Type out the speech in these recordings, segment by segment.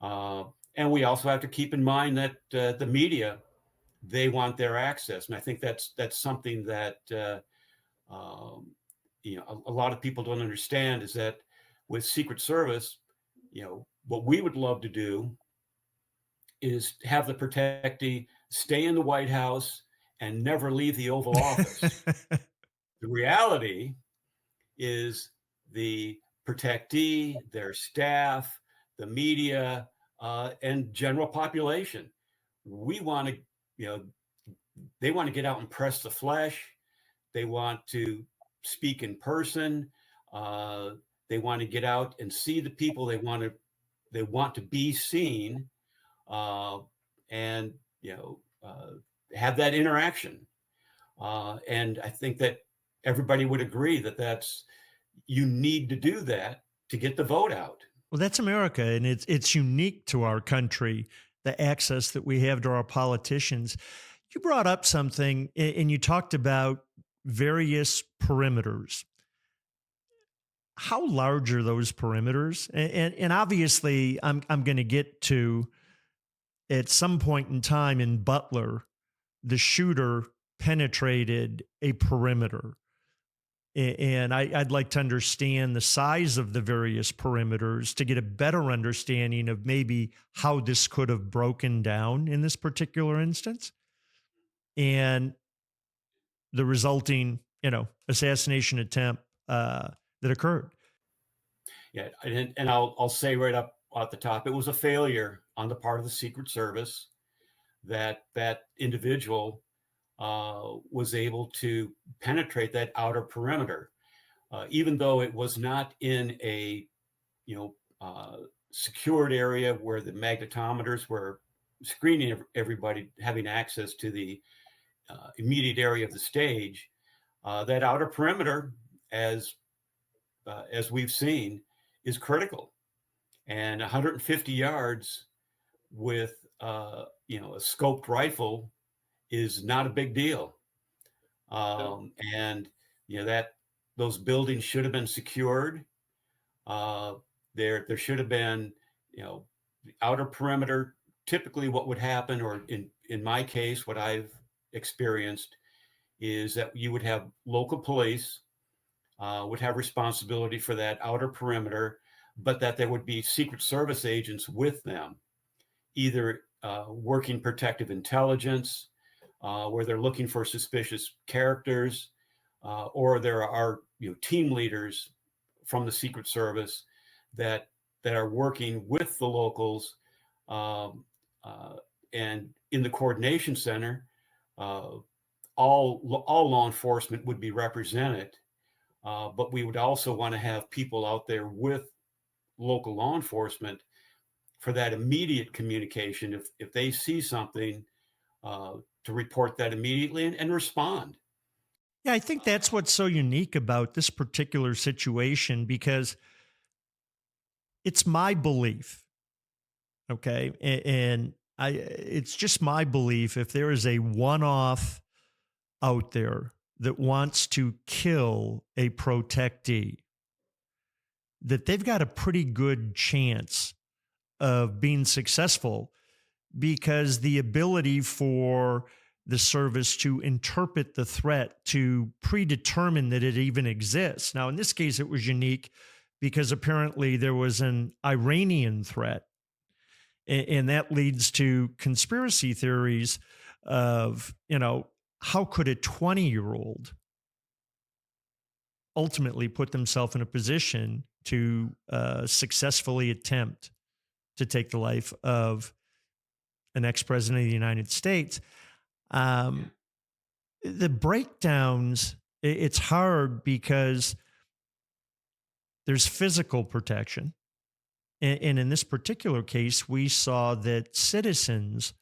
Uh, and we also have to keep in mind that the media, they want their access, and I think that's something that um, a lot of people don't understand is that with Secret Service, what we would love to do is have the protectee stay in the White House and never leave the Oval Office. The reality is the protectee, their staff, the media, and general population. We want to, you know, they want to get out and press the flesh. They want to speak in person. Uh, they want to get out and see the people. They want to be seen, uh, and you know have that interaction. And I think that everybody would agree that that's you need to do that to get the vote out. Well, that's America, and it's unique to our country, the access that we have to our politicians. You brought up something, and you talked about various perimeters. How large are those perimeters? And obviously, I'm going to get to at some point in time in Butler, the shooter penetrated a perimeter. And I'd like to understand the size of the various perimeters to get a better understanding of maybe how this could have broken down in this particular instance and the resulting, assassination attempt that occurred. Yeah, and I'll say right up at the top, it was a failure on the part of the Secret Service that individual was able to penetrate that outer perimeter, even though it was not in a you know secured area where the magnetometers were screening everybody having access to the immediate area of the stage. That outer perimeter, as as we've seen, is critical, and 150 yards with a scoped rifle is not a big deal. And that those buildings should have been secured. Uh, there should have been the outer perimeter. Typically, what would happen, or in my case, what I've experienced, is that you would have local police would have responsibility for that outer perimeter, but that there would be Secret Service agents with them, either working protective intelligence, where they're looking for suspicious characters, or there are team leaders from the Secret Service that are working with the locals, um, and in the coordination center, uh, all law enforcement would be represented, but we would also want to have people out there with local law enforcement for that immediate communication. If they see something, uh, to report that immediately and respond. Yeah, I think that's what's so unique about this particular situation because it's my belief, okay? And it's just my belief if there is a one-off out there that wants to kill a protectee, that they've got a pretty good chance of being successful because the ability for the service to interpret the threat, to predetermine that it even exists. Now, in this case, it was unique because apparently there was an Iranian threat. And that leads to conspiracy theories of, how could a 20-year-old ultimately put themselves in a position to successfully attempt to take the life of an ex-president of the United States? Um, the breakdowns, it's hard because there's physical protection. And in this particular case, we saw that citizens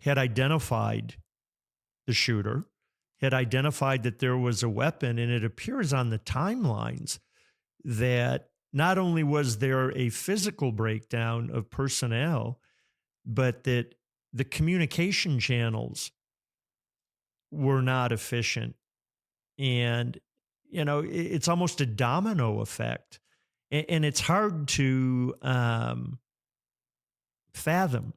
had identified the shooter, had identified that there was a weapon, and it appears on the timelines that not only was there a physical breakdown of personnel, but that the communication channels were not efficient. And, it's almost a domino effect. And it's hard to fathom,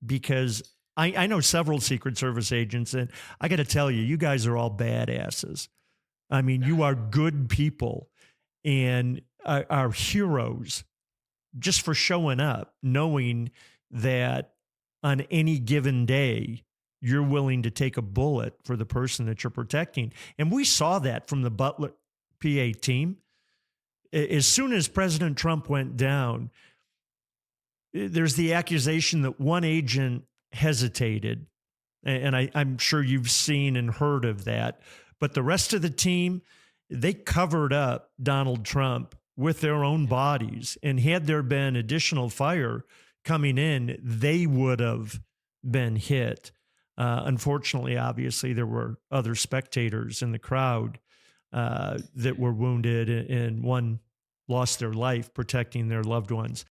because I know several Secret Service agents, and I got to tell you, you guys are all badasses. I mean, you are good people and are heroes just for showing up, knowing that on any given day, you're willing to take a bullet for the person that you're protecting. And we saw that from the Butler PA team. As soon as President Trump went down, there's the accusation that one agent hesitated. And I'm sure you've seen and heard of that. But the rest of the team, they covered up Donald Trump with their own bodies. And had there been additional fire coming in, they would have been hit. Unfortunately, obviously, there were other spectators in the crowd that were wounded, and one lost their life protecting their loved ones.